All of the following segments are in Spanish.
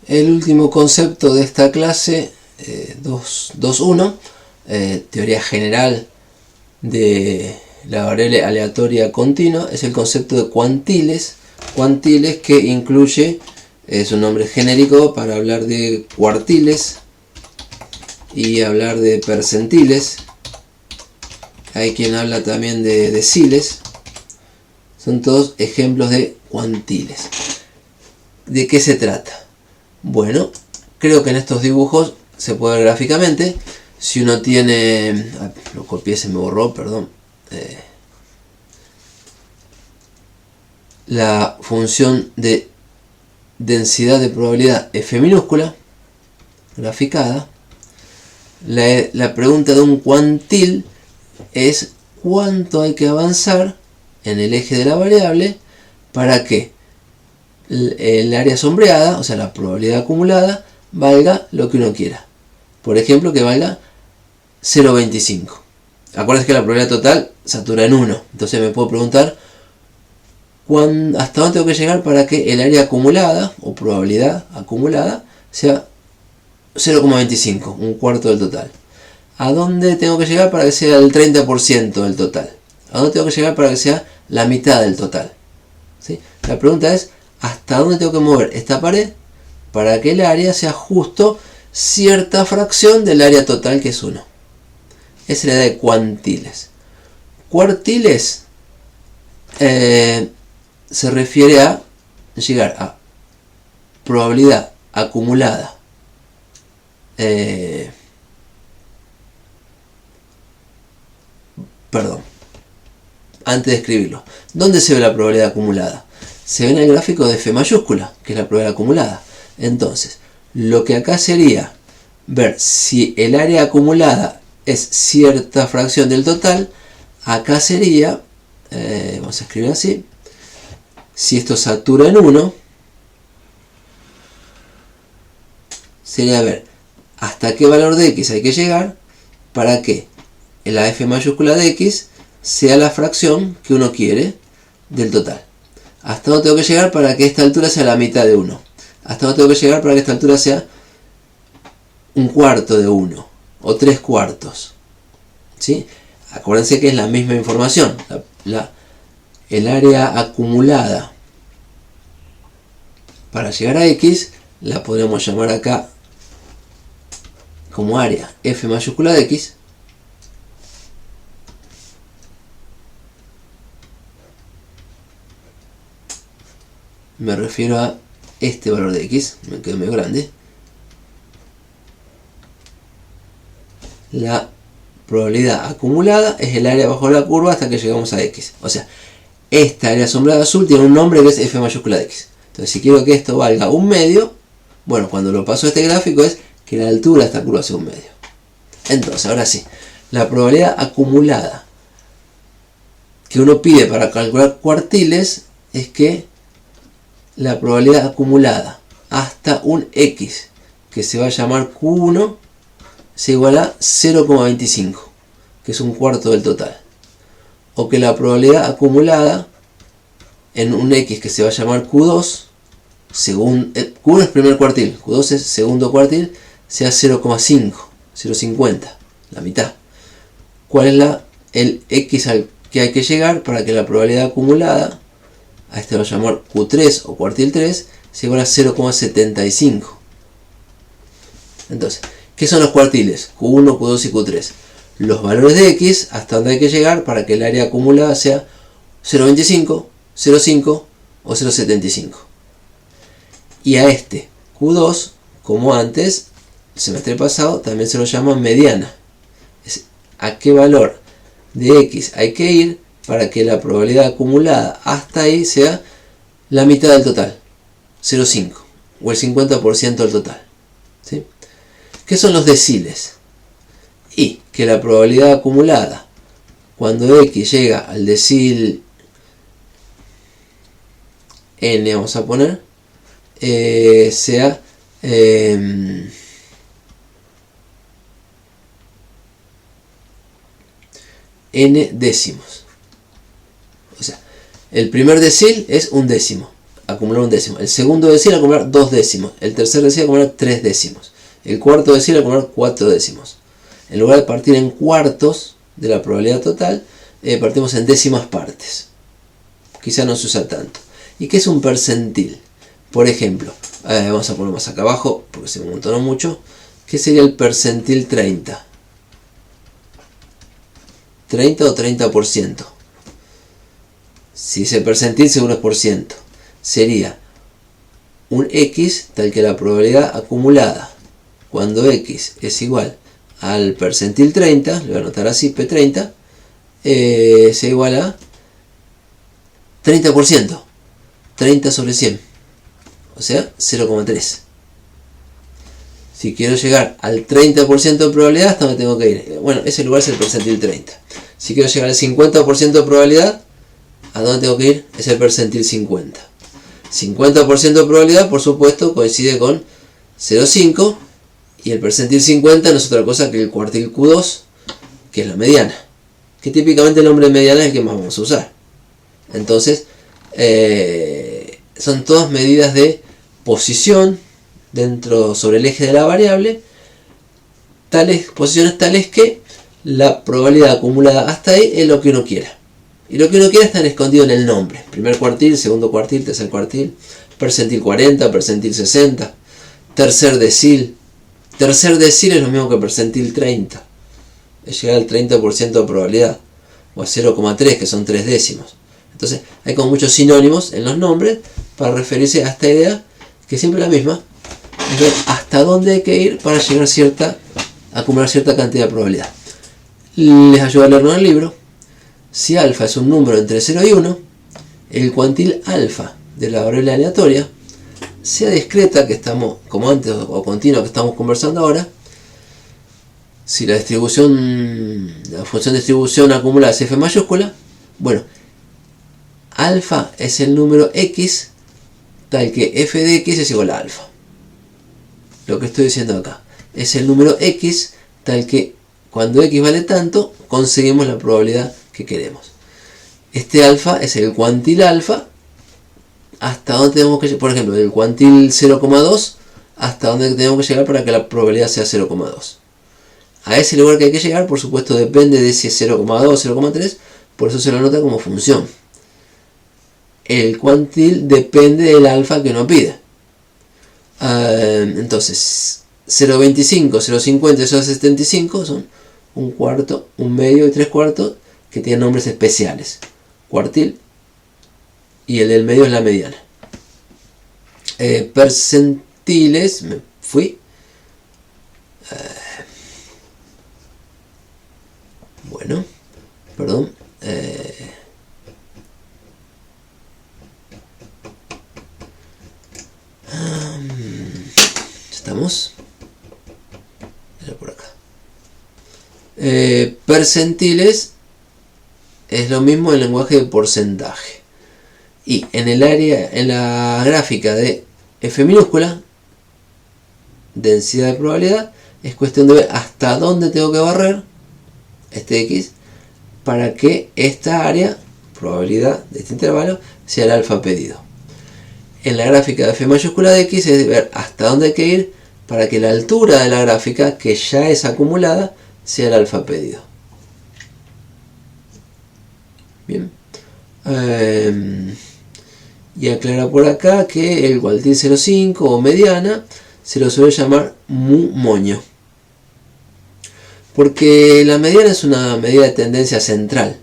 El último concepto de esta clase, 2.1, teoría general de la variable aleatoria continua, es el concepto de cuantiles. Cuantiles que incluye, es un nombre genérico para hablar de cuartiles y hablar de percentiles. Hay quien habla también de deciles. Son todos ejemplos de cuantiles. ¿De qué se trata? Bueno, creo que en estos dibujos se puede ver gráficamente. Si uno tiene... lo copié, se me borró, perdón. La función de densidad de probabilidad F minúscula, graficada. La pregunta de un cuantil es cuánto hay que avanzar en el eje de la variable para que el área sombreada, o sea la probabilidad acumulada, valga lo que uno quiera. Por ejemplo, que valga 0,25. Acuérdense que la probabilidad total satura en 1. Entonces me puedo preguntar hasta dónde tengo que llegar para que el área acumulada o probabilidad acumulada sea 0,25, un cuarto del total. ¿A dónde tengo que llegar para que sea el 30% del total? ¿A dónde tengo que llegar para que sea la mitad del total? ¿Sí? La pregunta es, ¿hasta dónde tengo que mover esta pared para que el área sea justo cierta fracción del área total, que es 1? Esa es la idea de cuantiles. Cuartiles se refiere a llegar a probabilidad acumulada antes de escribirlo. ¿Dónde se ve la probabilidad acumulada? Se ve en el gráfico de F mayúscula, que es la probabilidad acumulada. Entonces, lo que acá sería ver si el área acumulada es cierta fracción del total. Acá sería, vamos a escribir así, si esto satura en 1, sería ver hasta qué valor de x hay que llegar para que la F mayúscula de x sea la fracción que uno quiere del total. Hasta dónde tengo que llegar para que esta altura sea la mitad de 1. Hasta dónde tengo que llegar para que esta altura sea un cuarto de 1 o 3 cuartos. ¿Sí? Acuérdense que es la misma información. El área acumulada para llegar a x la podemos llamar acá como área F mayúscula de x. Me refiero a este valor de x, me quedó medio grande. La probabilidad acumulada es el área bajo la curva hasta que llegamos a x. O sea, esta área sombreada azul tiene un nombre que es F mayúscula de x. Entonces, si quiero que esto valga un medio, bueno, cuando lo paso a este gráfico es que la altura de esta curva sea un medio. Entonces, ahora sí, la probabilidad acumulada que uno pide para calcular cuartiles es que la probabilidad acumulada hasta un x que se va a llamar Q1 se iguala a 0,25, que es un cuarto del total. O que la probabilidad acumulada en un x que se va a llamar Q2, Q1 es primer cuartil, Q2 es segundo cuartil, sea 0,5, 0,50, la mitad. ¿Cuál es el x al que hay que llegar para que la probabilidad acumulada, a este lo voy a llamar Q3 o cuartil 3, se iguala a 0,75? Entonces, ¿qué son los cuartiles? Q1, Q2 y Q3. Los valores de x hasta donde hay que llegar para que el área acumulada sea 0,25, 0,5 o 0,75. Y a este Q2, como antes, el semestre pasado, también se lo llama mediana. Es a qué valor de x hay que ir para que la probabilidad acumulada hasta ahí sea la mitad del total, 0,5 o el 50% del total. ¿Sí? ¿Qué son los deciles? Y que la probabilidad acumulada cuando x llega al decil n, vamos a poner, sea n décimos. O sea, el primer decil es un décimo. acumular un décimo. El segundo decil acumular 2 décimos. El tercer decil acumular 3 décimos. El cuarto decil acumular 4 décimos. En lugar de partir en cuartos de la probabilidad total, partimos en décimas partes. Quizá no se usa tanto. ¿Y qué es un percentil? Por ejemplo, vamos a poner más acá abajo, porque se me amontonó mucho. ¿Qué sería el percentil 30? 30 o 30%. Si ese percentil seguro es por ciento. Sería un X tal que la probabilidad acumulada cuando X es igual al percentil 30, le voy a anotar así, P30, sea igual a 30%. 30 sobre 100. O sea, 0,3. Si quiero llegar al 30% de probabilidad, ¿hasta dónde tengo que ir? Bueno, ese lugar es el percentil 30. Si quiero llegar al 50% de probabilidad, ¿a dónde tengo que ir? Es el percentil 50. 50% de probabilidad, por supuesto, coincide con 0,5. Y el percentil 50 no es otra cosa que el cuartil Q2, que es la mediana. Que típicamente el nombre de mediana es el que más vamos a usar. Entonces, son todas medidas de posición sobre el eje de la variable, posiciones tales que la probabilidad acumulada hasta ahí es lo que uno quiera. Y lo que uno quiera está escondido en el nombre. Primer cuartil, segundo cuartil, tercer cuartil, percentil 40, percentil 60, tercer decil. Tercer decil es lo mismo que percentil 30. Es llegar al 30% de probabilidad. O a 0,3, que son 3 décimos. Entonces hay como muchos sinónimos en los nombres para referirse a esta idea, que siempre es la misma. Es ver hasta dónde hay que ir para llegar a acumular cierta cantidad de probabilidad. Les ayuda a leerlo en el libro. Si alfa es un número entre 0 y 1, el cuantil alfa de la variable aleatoria, sea discreta, que estamos como antes, o continua, que estamos conversando ahora, si la función de distribución acumulada es f mayúscula, bueno, alfa es el número x tal que f de x es igual a alfa. Lo que estoy diciendo acá es el número x tal que cuando x vale tanto conseguimos la probabilidad que queremos. Este alfa es el cuantil alfa, hasta donde tenemos que llegar, por ejemplo, del cuantil 0,2 hasta donde tenemos que llegar para que la probabilidad sea 0,2. A ese lugar que hay que llegar, por supuesto, depende de si es 0,2 o 0,3, por eso se lo anota como función. El cuantil depende del alfa que uno pide. Entonces, 0,25, 0,50 y 0,75 son un cuarto, un medio y 3/4 que tienen nombres especiales. Cuartil y el del medio es la mediana. Percentiles, me fui. Bueno, perdón. ¿Estamos? Era por acá. Percentiles es lo mismo en lenguaje de porcentaje. Y en la gráfica de F minúscula, densidad de probabilidad, es cuestión de ver hasta dónde tengo que barrer este X para que esta área, probabilidad de este intervalo, sea el alfa pedido. En la gráfica de F mayúscula de X es ver hasta dónde hay que ir para que la altura de la gráfica, que ya es acumulada, sea el alfa pedido. Bien. Y aclara por acá que el cuartil 0,5 o mediana se lo suele llamar mu moño. Porque la mediana es una medida de tendencia central,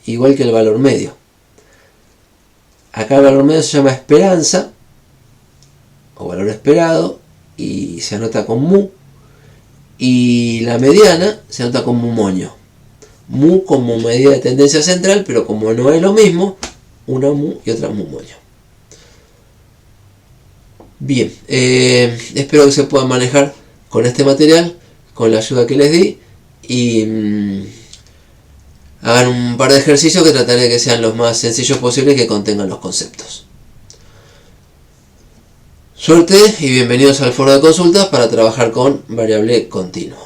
igual que el valor medio. Acá el valor medio se llama esperanza, o valor esperado, y se anota con mu. Y la mediana se anota con mu moño. Mu como medida de tendencia central, pero como no es lo mismo, una mu y otra mu moño. Bien, espero que se puedan manejar con este material, con la ayuda que les di, y hagan un par de ejercicios que trataré de que sean los más sencillos posibles y que contengan los conceptos. Suerte y bienvenidos al foro de consultas para trabajar con variable continua.